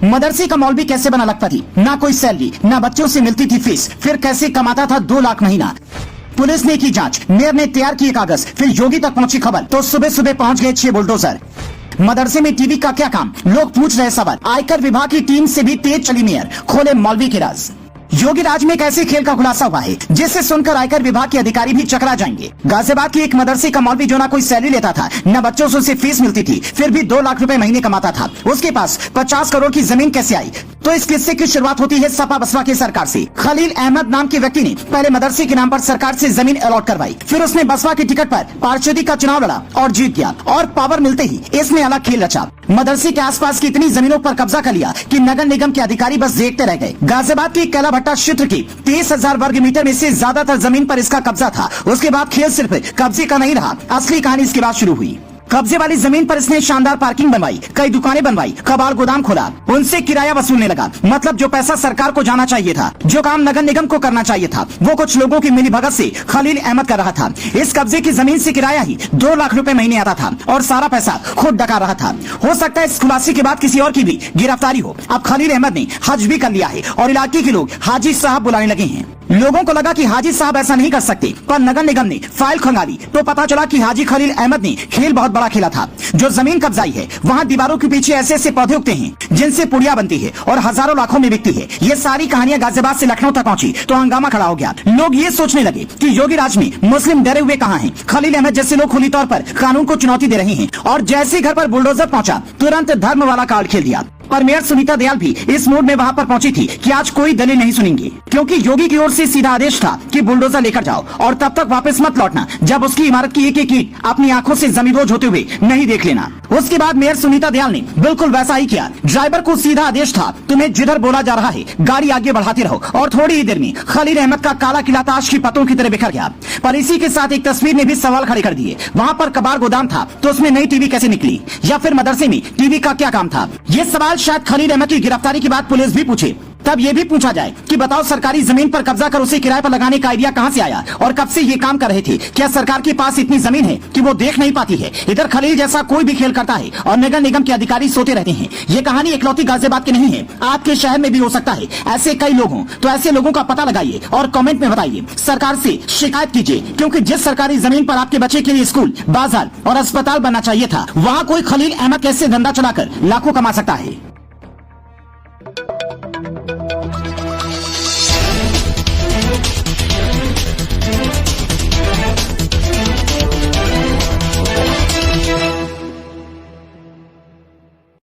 मदरसे का मौलवी कैसे बना लखपति? ना कोई सैलरी, ना बच्चों से मिलती थी फीस, फिर कैसे कमाता था 2 लाख महीना। पुलिस ने की जांच, मेयर ने तैयार किए कागज, फिर योगी तक पहुंची खबर तो सुबह सुबह पहुंच गए 6 बुलडोजर। मदरसे में टीवी का क्या काम? लोग पूछ रहे सवाल। आयकर विभाग की टीम से भी तेज चली मेयर, खोले मौलवी के राज। योगी राज में कैसे खेल का खुलासा हुआ है जिसे सुनकर आयकर विभाग के अधिकारी भी चकरा जाएंगे। गाजियाबाद की एक मदरसे का मौलवी जो ना कोई सैलरी लेता था, न बच्चों से उसे फीस मिलती थी, फिर भी 2 लाख रुपए महीने कमाता था। उसके पास 50 करोड़ की जमीन कैसे आई? तो इस किस्से की शुरुआत होती है सपा बसपा की सरकार से। खलील अहमद नाम के व्यक्ति ने पहले मदरसे के नाम पर सरकार से जमीन अलॉट करवाई, फिर उसने बसपा की टिकट पर पार्षदी का चुनाव लड़ा और जीत गया, और पावर मिलते ही इसने अलग खेल रचा। मदरसे के आसपास की इतनी जमीनों पर कब्जा कर लिया कि नगर निगम के अधिकारी बस देखते रह गए। गाजियाबाद के कैला भट्टा क्षेत्र की 23,000 वर्ग मीटर में से ज्यादातर जमीन पर इसका कब्जा था। उसके बाद खेल सिर्फ कब्जे का नहीं रहा, असली कहानी इसके बाद शुरू हुई। कब्जे वाली जमीन पर इसने शानदार पार्किंग बनवाई, कई दुकानें बनवाई, कबाड़ गोदाम खोला, उनसे किराया वसूलने लगा। मतलब जो पैसा सरकार को जाना चाहिए था, जो काम नगर निगम को करना चाहिए था, वो कुछ लोगों की मिलीभगत से खलील अहमद कर रहा था। इस कब्जे की जमीन से किराया ही 2 लाख रुपए महीने आता था और सारा पैसा खुद डका रहा था। हो सकता है इस खुलासे के बाद किसी और की भी गिरफ्तारी हो। अब खलील अहमद ने हज भी कर लिया है और इलाके के लोग हाजी साहब बुलाने लगे हैं। लोगों को लगा कि हाजी साहब ऐसा नहीं कर सकते, पर नगर निगम ने फाइल खंगाली तो पता चला कि हाजी खलील अहमद ने खेल बहुत बड़ा खेला था। जो जमीन कब्जाई है वहाँ दीवारों के पीछे ऐसे ऐसे पौधे उगते हैं जिनसे पुड़िया बनती है और हजारों लाखों में बिकती है। ये सारी कहानियां गाजियाबाद से लखनऊ तक पहुंची तो हंगामा खड़ा हो गया। लोग ये सोचने लगे कि योगी राज में मुस्लिम डरे हुए कहाँ हैं। खलील अहमद जैसे लोग खुली तौर पर कानून को चुनौती दे रहे हैं और जैसे घर पर बुलडोजर पहुंचा तुरंत धर्म वाला कार्ड खेल दिया। पर मेयर सुनीता दयाल भी इस मूड में वहाँ पर पहुंची थी कि आज कोई दलील नहीं सुनेंगे, क्योंकि योगी की ओर से सीधा आदेश था कि बुलडोजर लेकर जाओ और तब तक वापस मत लौटना जब उसकी इमारत की एक एक ईंट अपनी आंखों से जमींदोज होते हुए नहीं देख लेना। उसके बाद मेयर सुनीता दयाल ने बिल्कुल वैसा ही किया। ड्राइवर को सीधा आदेश था, तुम्हें जिधर बोला जा रहा है गाड़ी आगे बढ़ाते रहो, और थोड़ी ही देर में खलील अहमद का काला किला ताश की पत्तों की तरह बिखर गया। पर इसी के साथ एक तस्वीर ने भी सवाल खड़े कर दिए। वहाँ पर कबाड़ गोदाम था तो उसमें नई टीवी कैसे निकली, या फिर मदरसे में टीवी का क्या काम था? ये सवाल शायद खलील अहमद की गिरफ्तारी के बाद पुलिस भी पूछे। तब ये भी पूछा जाए कि बताओ सरकारी जमीन पर कब्जा कर उसे किराए पर लगाने का आइडिया कहां से आया और कब से ये काम कर रहे थे? क्या सरकार के पास इतनी जमीन है कि वो देख नहीं पाती है? इधर खलील जैसा कोई भी खेल करता है और नगर निगम के अधिकारी सोते रहते हैं। ये कहानी इकलौती गाजियाबाद की नहीं है, आपके शहर में भी हो सकता है। ऐसे कई लोग हों तो ऐसे लोगों का पता लगाइए और कमेंट में बताइए। सरकार से शिकायत कीजिए, क्योंकि जिस सरकारी जमीन पर आपके बच्चे के लिए स्कूल, बाजार और अस्पताल बनना चाहिए था, वहाँ कोई खलील अहमद कैसे धंधा चलाकर लाखों कमा सकता है।